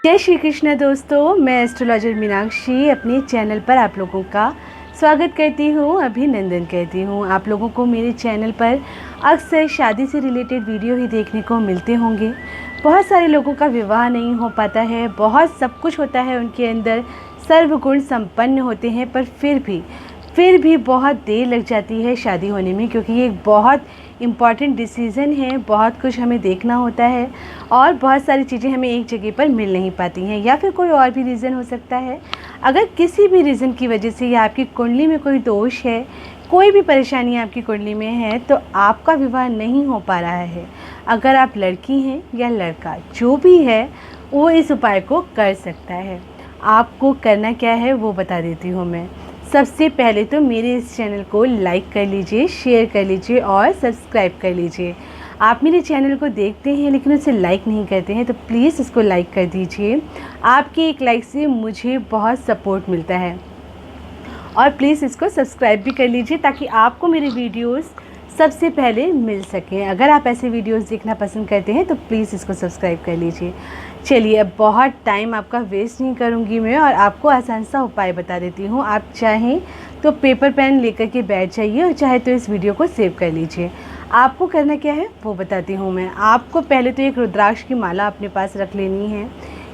जय श्री कृष्ण दोस्तों, मैं एस्ट्रोलॉजर मीनाक्षी अपने चैनल पर आप लोगों का स्वागत करती हूँ, अभिनंदन करती हूँ। आप लोगों को मेरे चैनल पर अक्सर शादी से रिलेटेड वीडियो ही देखने को मिलते होंगे। बहुत सारे लोगों का विवाह नहीं हो पाता है, बहुत सब कुछ होता है उनके अंदर, सर्वगुण संपन्न होते हैं, पर फिर भी बहुत देर लग जाती है शादी होने में, क्योंकि ये एक बहुत इम्पॉर्टेंट डिसीज़न है। बहुत कुछ हमें देखना होता है और बहुत सारी चीज़ें हमें एक जगह पर मिल नहीं पाती हैं, या फिर कोई और भी रीज़न हो सकता है। अगर किसी भी रीज़न की वजह से या आपकी कुंडली में कोई दोष है, कोई भी परेशानी आपकी कुंडली में है, तो आपका विवाह नहीं हो पा रहा है। अगर आप लड़की हैं या लड़का, जो भी है वो इस उपाय को कर सकता है। आपको करना क्या है वो बता देती हूँ मैं। सबसे पहले तो मेरे इस चैनल को लाइक कर लीजिए, शेयर कर लीजिए और सब्सक्राइब कर लीजिए। आप मेरे चैनल को देखते हैं लेकिन उसे लाइक नहीं करते हैं, तो प्लीज़ इसको लाइक कर दीजिए। आपकी एक लाइक से मुझे बहुत सपोर्ट मिलता है। और प्लीज़ इसको सब्सक्राइब भी कर लीजिए ताकि आपको मेरे वीडियोस सबसे पहले मिल सकें। अगर आप ऐसे वीडियोस देखना पसंद करते हैं तो प्लीज़ इसको सब्सक्राइब कर लीजिए। चलिए, अब बहुत टाइम आपका वेस्ट नहीं करूंगी मैं और आपको आसान सा उपाय बता देती हूँ। आप चाहें तो पेपर पेन लेकर के बैठ जाइए और चाहे तो इस वीडियो को सेव कर लीजिए। आपको करना क्या है वो बताती हूँ मैं। आपको पहले तो एक रुद्राक्ष की माला अपने पास रख लेनी है।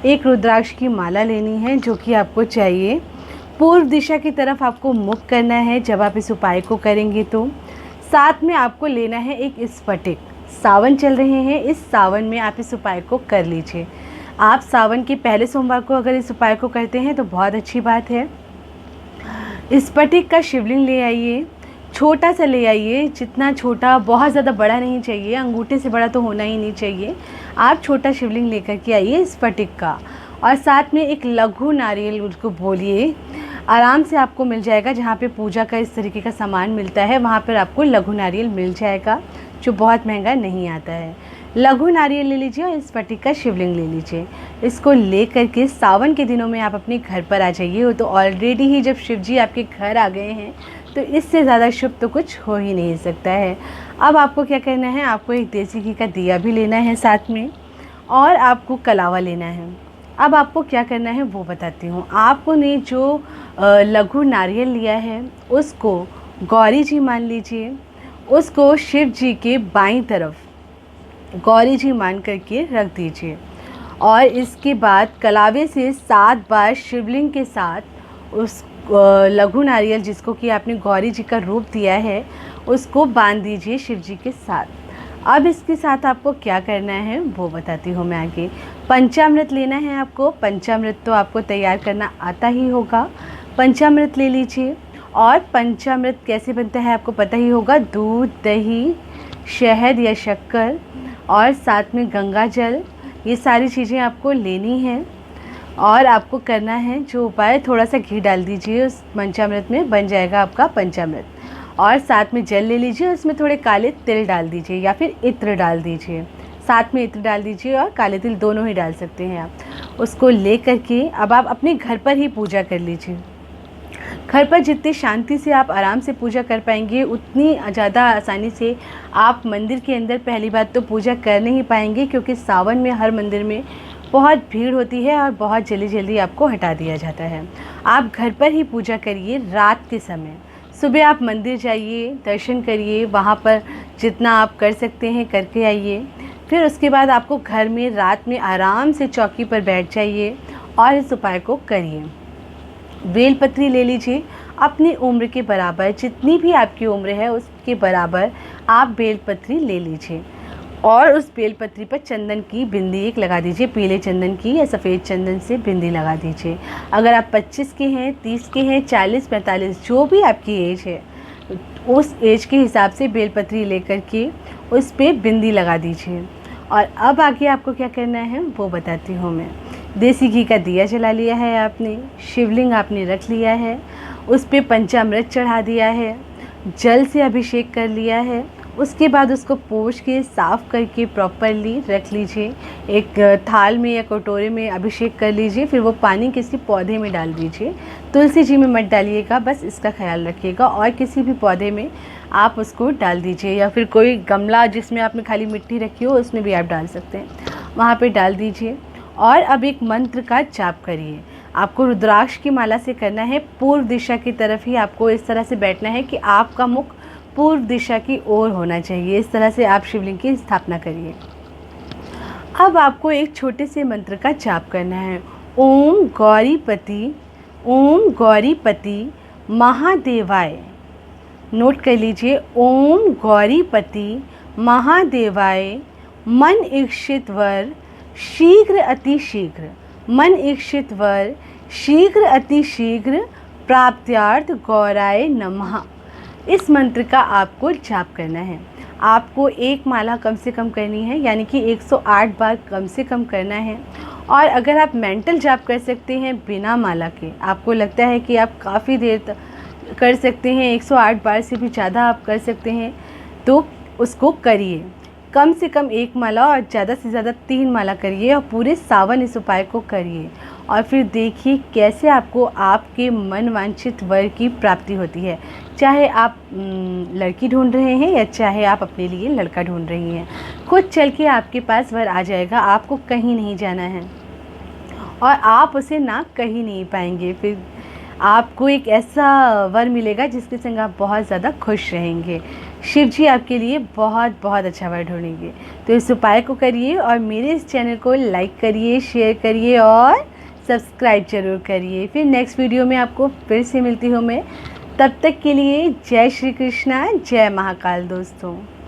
एक रुद्राक्ष की माला लेनी है जो कि आपको चाहिए पूर्व दिशा की तरफ आपको मुख करना है जब आप इस उपाय को करेंगे। तो साथ में आपको लेना है एक स्फटिक। सावन चल रहे हैं, इस सावन में आप इस उपाय को कर लीजिए। आप सावन के पहले सोमवार को अगर इस उपाय को करते हैं तो बहुत अच्छी बात है। स्फटिक का शिवलिंग ले आइए, छोटा सा ले आइए, जितना छोटा, बहुत ज़्यादा बड़ा नहीं चाहिए, अंगूठे से बड़ा तो होना ही नहीं चाहिए। आप छोटा शिवलिंग लेकर के आइए स्फटिक का, और साथ में एक लघु नारियल उसको बोलिए। आराम से आपको मिल जाएगा, जहाँ पे पूजा का इस तरीके का सामान मिलता है वहाँ पर आपको लघु नारियल मिल जाएगा, जो बहुत महंगा नहीं आता है। लघु नारियल ले लीजिए और स्फटिक का शिवलिंग ले लीजिए। इसको ले करके सावन के दिनों में आप अपने घर पर आ जाइए। वो तो ऑलरेडी ही जब शिव जी आपके घर आ गए हैं तो इससे ज़्यादा शुभ तो कुछ हो ही नहीं सकता है। अब आपको क्या करना है, आपको एक देसी घी का दिया भी लेना है साथ में, और आपको कलावा लेना है। अब आपको क्या करना है वो बताती हूँ। आपको ने जो लघु नारियल लिया है उसको गौरी जी मान लीजिए, उसको शिव जी के बाईं तरफ गौरी जी मान करके रख दीजिए। और इसके बाद कलावे से 7 बार शिवलिंग के साथ उस लघु नारियल जिसको कि आपने गौरी जी का रूप दिया है उसको बांध दीजिए शिव जी के साथ। अब इसके साथ आपको क्या करना है वो बताती हूँ मैं आगे। पंचामृत लेना है आपको। पंचामृत तो आपको तैयार करना आता ही होगा। पंचामृत ले लीजिए। और पंचामृत कैसे बनता है आपको पता ही होगा। दूध, दही, शहद या शक्कर और साथ में गंगा जल, ये सारी चीज़ें आपको लेनी हैं। और आपको करना है जो उपाय, थोड़ा सा घी डाल दीजिए उस पंचामृत में, बन जाएगा आपका पंचामृत। और साथ में जल ले लीजिए, उसमें थोड़े काले तिल डाल दीजिए या फिर इत्र डाल दीजिए। साथ में इत्र डाल दीजिए और काले तिल दोनों ही डाल सकते हैं आप। उसको ले करके अब आप अपने घर पर ही पूजा कर लीजिए। घर पर जितनी शांति से आप आराम से पूजा कर पाएंगे उतनी ज़्यादा आसानी से आप मंदिर के अंदर पहली बात तो पूजा कर नहीं पाएंगे, क्योंकि सावन में हर मंदिर में बहुत भीड़ होती है और बहुत जल्दी जल्दी आपको हटा दिया जाता है। आप घर पर ही पूजा करिए रात के समय। सुबह आप मंदिर जाइए, दर्शन करिए, वहाँ पर जितना आप कर सकते हैं करके आइए। फिर उसके बाद आपको घर में रात में आराम से चौकी पर बैठ जाइए और इस उपाय को करिए। बेलपत्री ले लीजिए, अपनी उम्र के बराबर, जितनी भी आपकी उम्र है उसके बराबर आप बेलपत्री ले लीजिए। और उस बेलपत्री पर चंदन की बिंदी एक लगा दीजिए, पीले चंदन की या सफ़ेद चंदन से बिंदी लगा दीजिए। अगर आप 25 के हैं, 30 के हैं, 40, 45, जो भी आपकी एज है उस एज के हिसाब से बेलपत्री लेकर के उस पर बिंदी लगा दीजिए। और अब आगे आपको क्या करना है वो बताती हूँ मैं। देसी घी का दिया जला लिया है आपने, शिवलिंग आपने रख लिया है, उस पर पंचामृत चढ़ा दिया है, जल से अभिषेक कर लिया है। उसके बाद उसको पोंछ के साफ़ करके प्रॉपरली रख लीजिए। एक थाल में या कटोरे में अभिषेक कर लीजिए। फिर वो पानी किसी पौधे में डाल दीजिए। तुलसी जी में मत डालिएगा, बस इसका ख्याल रखिएगा। और किसी भी पौधे में आप उसको डाल दीजिए, या फिर कोई गमला जिसमें आपने खाली मिट्टी रखी हो उसमें भी आप डाल सकते हैं, वहाँ पे डाल दीजिए। और अब एक मंत्र का जाप करिए। आपको रुद्राक्ष की माला से करना है। पूर्व दिशा की तरफ ही आपको इस तरह से बैठना है कि आपका मुख पूर्व दिशा की ओर होना चाहिए। इस तरह से आप शिवलिंग की स्थापना करिए। अब आपको एक छोटे से मंत्र का जाप करना है। ओम गौरीपति महादेवाय। नोट कर लीजिए, ओम गौरीपति महादेवाय मन इच्छित वर शीघ्र अतिशीघ्र, मन इच्छित वर शीघ्र अतिशीघ्र प्राप्त्यार्थ गौराय नमः। इस मंत्र का आपको जाप करना है। आपको एक माला कम से कम करनी है, यानी कि 108 बार कम से कम करना है। और अगर आप मेंटल जाप कर सकते हैं बिना माला के, आपको लगता है कि आप काफ़ी देर तक कर सकते हैं, 108 बार से भी ज़्यादा आप कर सकते हैं, तो उसको करिए। कम से कम एक माला और ज़्यादा से ज़्यादा 3 माला करिए और पूरे सावन इस उपाय को करिए और फिर देखिए कैसे आपको आपके मन वांछित वर की प्राप्ति होती है। चाहे आप लड़की ढूंढ रहे हैं या चाहे आप अपने लिए लड़का ढूंढ रही हैं, खुद चल के आपके पास वर आ जाएगा। आपको कहीं नहीं जाना है और आप उसे ना कहीं नहीं पाएंगे। फिर आपको एक ऐसा वर मिलेगा जिसके संग आप बहुत ज़्यादा खुश रहेंगे। शिव जी आपके लिए बहुत बहुत अच्छा वर ढूंढेंगे। तो इस उपाय को करिए और मेरे इस चैनल को लाइक करिए, शेयर करिए और सब्सक्राइब जरूर करिए। फिर नेक्स्ट वीडियो में आपको फिर से मिलती हूँ मैं। तब तक के लिए जय श्री कृष्णा, जय महाकाल दोस्तों।